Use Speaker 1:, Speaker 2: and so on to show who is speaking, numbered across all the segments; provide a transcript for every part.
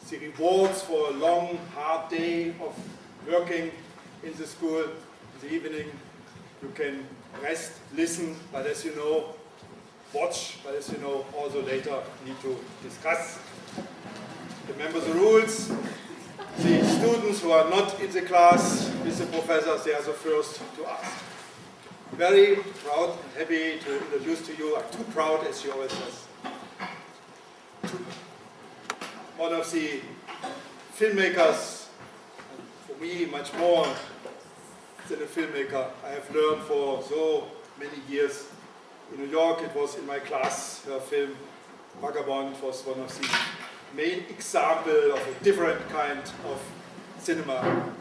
Speaker 1: the rewards for a long, hard day of working in the school. In the evening, you can rest, listen, but as you know, watch, but as you know, also later need to discuss. Remember the rules. The students who are not in the class with the professors, they are the first to ask. Very proud and happy to introduce to you, I'm too proud as she always says, one of the filmmakers, for me much more than a filmmaker, I have learned for so many years. In New York, it was in my class, her film Vagabond was one of the main examples of a different kind of cinema.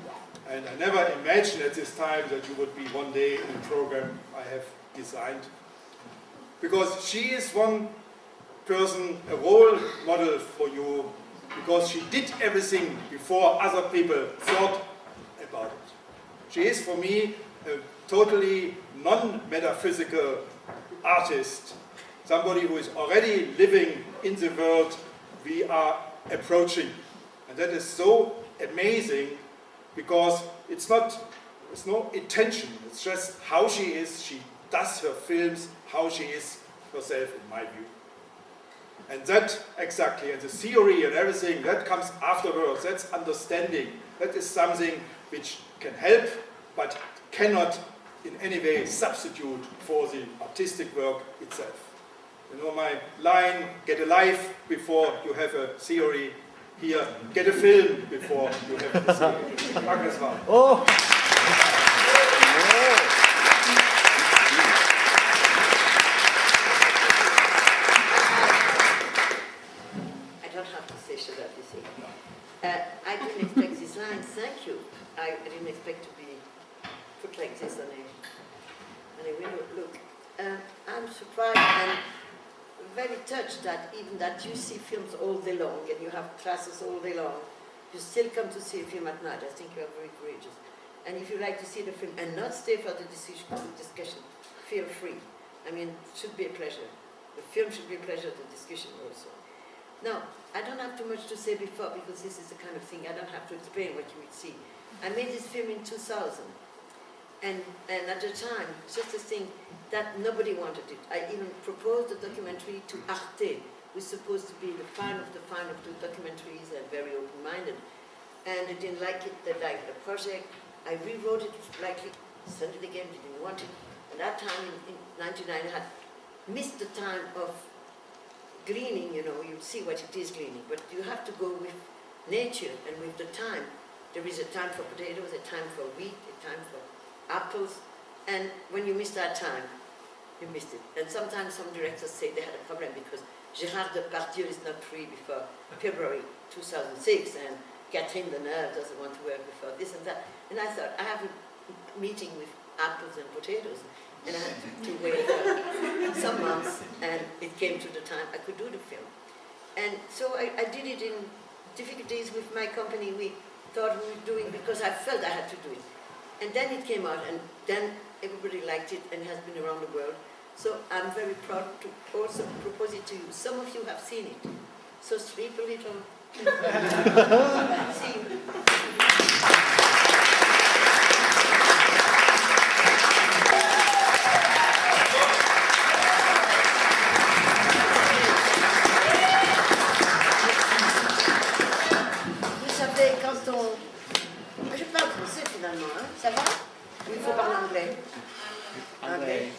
Speaker 1: And I never imagined at this time that you would be one day in a program I have designed. Because she is one person, a role model for you, because she did everything before other people thought about it. She is for me a totally non-metaphysical artist, somebody who is already living in the world we are approaching. And that is so amazing because it's no intention, it's just how she is, she does her films, how she is herself in my view. And that exactly, and the theory and everything, that comes afterwards, that's understanding. That is something which can help, but cannot in any way substitute for the artistic work itself. You know my line, get a life before you have a theory. Here, get a film before you have a theory. Agnès Varda.
Speaker 2: Oh!
Speaker 3: I don't have to say so that you see. I didn't expect this line, thank you. I didn't expect to be put like this on a window. Look, I'm surprised and very touched that even that you see films all day long and you have classes all day long, you still come to see a film at night. I think you are very courageous. And if you like to see the film and not stay for the discussion, feel free. I mean, it should be a pleasure. The film should be a pleasure, the discussion also. Now, I don't have too much to say before because this is the kind of thing I don't have to explain what you would see. I made this film in 2000. And at the time, just a thing that nobody wanted it. I even proposed a documentary to Arte, who was supposed to be the fine of the documentaries and very open-minded. And they didn't like it, they liked the project. I rewrote it slightly, sent it again, they didn't want it. And that time in 99, I had missed the time of gleaning, you know, you see what it is gleaning, but you have to go with nature and with the time. There is a time for potatoes, a time for wheat, a time for apples, and when you miss that time, you missed it. And sometimes some directors say they had a problem because Gérard Depardieu is not free before February 2006, and Catherine Deneuve doesn't want to work before this and that. And I thought, I have a meeting with apples and potatoes, and I had to wait for some months, and it came to the time I could do the film. And so I did it in difficulties with my company. We thought we were doing because I felt I had to do it. And then it came out, and then everybody liked it and has been around the world. So I'm very proud to also propose it to you. Some of you have seen it. So sleep a little. See you. Vous savez, quand on... Je parle français finalement, hein? Ça va? Il faut parler anglais.
Speaker 2: Anglais.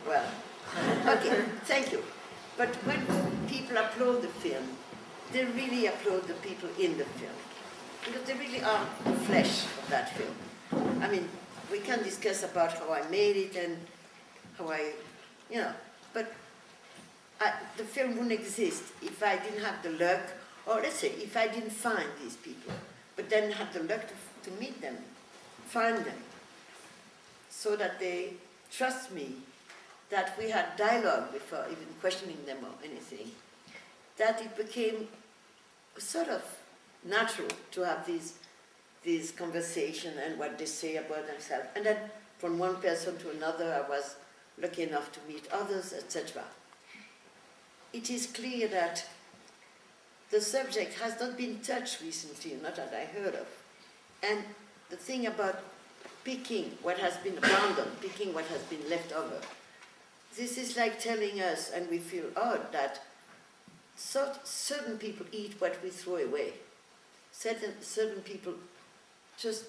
Speaker 3: Well, okay, thank you. But when people applaud the film, they really applaud the people in the film. Because they really are the flesh of that film. I mean, we can discuss about how I made it and how I, you know, but the film wouldn't exist if I didn't have the luck, or let's say, if I didn't find these people, but then have the luck to meet them, find them, so that they trust me, that we had dialogue before even questioning them or anything, that it became sort of natural to have these conversations and what they say about themselves. And then from one person to another, I was lucky enough to meet others, etc. It is clear that the subject has not been touched recently, not that I heard of. And the thing about picking what has been abandoned, picking what has been left over, this is like telling us, and we feel odd, that certain people eat what we throw away. Certain people just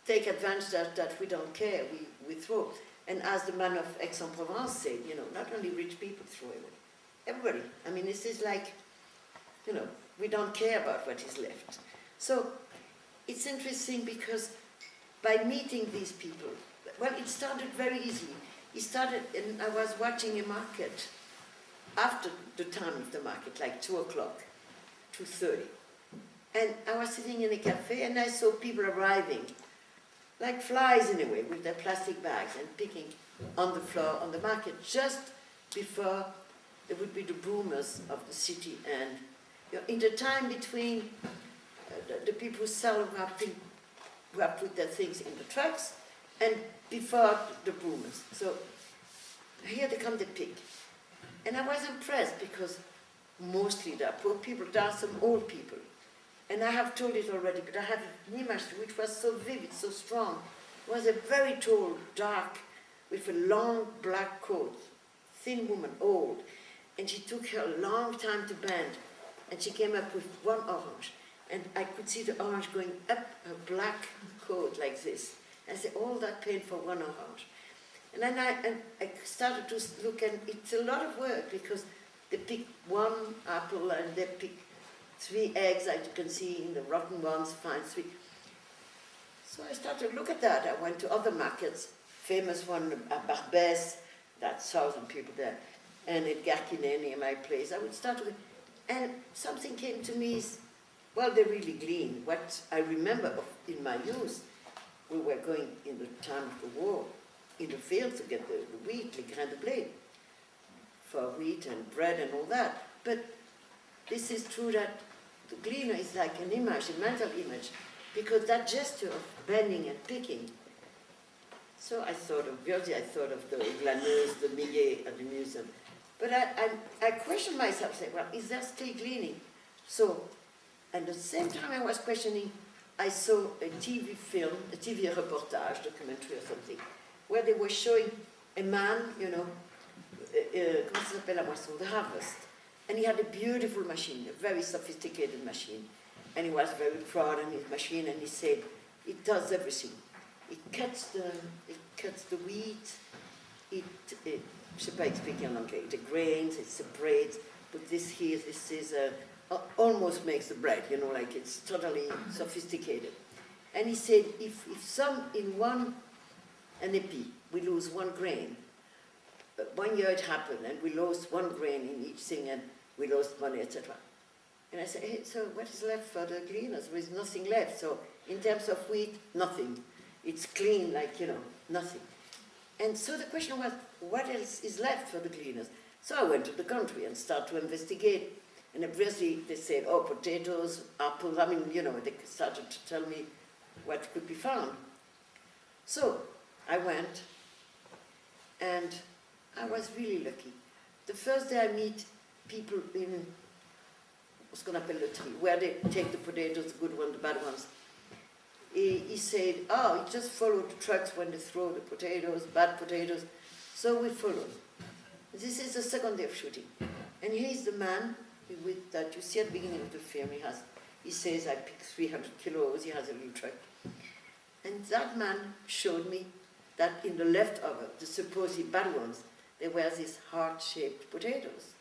Speaker 3: take advantage that we don't care, we throw. And as the man of Aix-en-Provence said, you know, not only rich people throw away, everybody. I mean, this is like, you know, we don't care about what is left. So it's interesting because by meeting these people, well, it started very easily. It started, and I was watching a market after the time of the market, like 2 o'clock, 2:30. And I was sitting in a cafe and I saw people arriving, like flies in a way, with their plastic bags and picking on the floor on the market just before there would be the boomers of the city. And you know, in the time between the people who sell who have put their things in the trucks and before the boomers. So here they come, they pick. And I was impressed because mostly there are poor people, there are some old people. And I have told it already, but I have an image which was so vivid, so strong. It was a very tall, dark, with a long black coat, thin woman, old. And she took her a long time to bend. And she came up with one orange. And I could see the orange going up her black coat like this. I said, all that pain for one orange. And then I started to look, and it's a lot of work because they pick one apple and they pick 3 eggs, as you can see in the rotten ones, find 3. So I started to look at that. I went to other markets, famous one at Barbès, that's 1,000 people there, and at Garquinet near my place. I would start to, and something came to me, well, they really glean. What I remember in my youth, we were going in the time of the war, in the field to get the wheat, the grain de blé, for wheat and bread and all that. But this is true that the gleaner is like an image, a mental image, because that gesture of bending and picking. So I thought of Verdi, I thought of the glaneuse, the millet at the museum. But I questioned myself, saying, well, is there still gleaning? So, at the same time I was questioning, I saw a TV film, a TV reportage, documentary or something, where they were showing a man, you know, comment ça s'appelle la moisson, the harvest. And he had a beautiful machine, a very sophisticated machine. And he was very proud of his machine, and he said, it does everything. It cuts the wheat, je ne sais pas expliquer en anglais, the grains, it separates, but this here, this is almost makes the bread, you know, like it's totally sophisticated. And he said, if some in one an épi, we lose 1 grain, 1 year it happened, and we lost 1 grain in each thing, and we lost money, etc. And I said, hey, so what is left for the gleaners? There is nothing left. So in terms of wheat, nothing. It's clean, like, you know, nothing. And so the question was, what else is left for the gleaners? So I went to the country and started to investigate. And obviously they said, oh, potatoes, apples, I mean, you know, they started to tell me what could be found. So I went, and I was really lucky. The first day I meet people in ce qu'on appelle le tri, where they take the potatoes, the good ones, the bad ones. He said, oh, you just follow the trucks when they throw the potatoes, bad potatoes. So we followed. This is the second day of shooting. And here's the man that you see at the beginning of the film. He says, I picked 300 kilos, he has a little truck. And that man showed me that in the leftover, the supposed bad ones, there were these heart-shaped potatoes.